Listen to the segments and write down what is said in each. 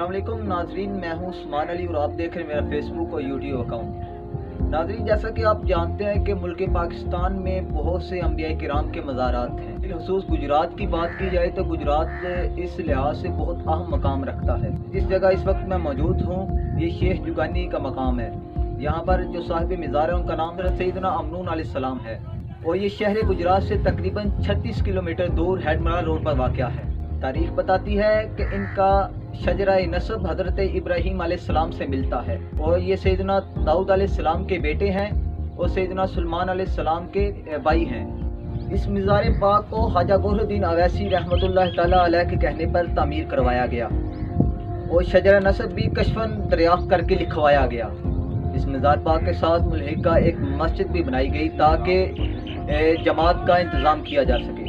अस्सलाम वालेकुम नाजरीन, मैं हूं उस्मान अली और आप देख रहे हैं मेरा फेसबुक और यूट्यूब अकाउंट। नाजरीन, जैसा कि आप जानते हैं कि मुल्क पाकिस्तान में बहुत से अंबिया किराम के मज़ारात हैं। बिलखुसूस गुजरात की बात की जाए तो गुजरात इस लिहाज से बहुत अहम मकाम रखता है। इस जगह इस वक्त मैं मौजूद हूँ, ये शेख जुगानी का मकाम है। यहाँ पर जो साहिब मज़ार है उनका नाम सैयदना अमनून अलैहिस्सलाम है और ये शहर गुजरात से तकरीबन 36 किलोमीटर दूर हेडमरा रोड पर वाक़या है। तारीख बताती है कि इनका शजरा नसब हज़रत इब्राहीम अलैहिस्सलाम से मिलता है और ये सैयदना दाऊद अलैहिस्सलाम के बेटे हैं और सैयदना सुलेमान अलैहिस्सलाम के भाई हैं। इस मज़ार पाक को ख्वाजा गोहरुद्दीन अवैसी रहमतुल्लाह तआला अलैह के कहने पर तामीर करवाया गया और शजरा नसब भी कशफन दरियाफ्त करके लिखवाया गया। इस मज़ार पाक के साथ मुल्हिका एक मस्जिद भी बनाई गई ताकि जमात का इंतज़ाम किया जा सके।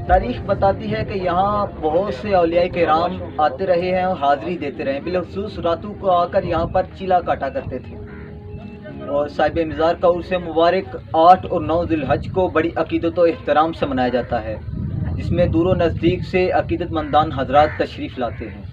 तारीख बताती है कि यहाँ बहुत से औलिया किराम आते रहे हैं और हाज़री देते रहे। बिलखुसूस रातों को आकर यहाँ पर चिला काटा करते थे और साहिब मज़ार का उर्स मुबारक 8 और 9 ज़िलहज को बड़ी अकीदत और एहतराम से मनाया जाता है, जिसमें दूर व नज़दीक से अकीदतमंदान हज़रात तशरीफ़ लाते हैं।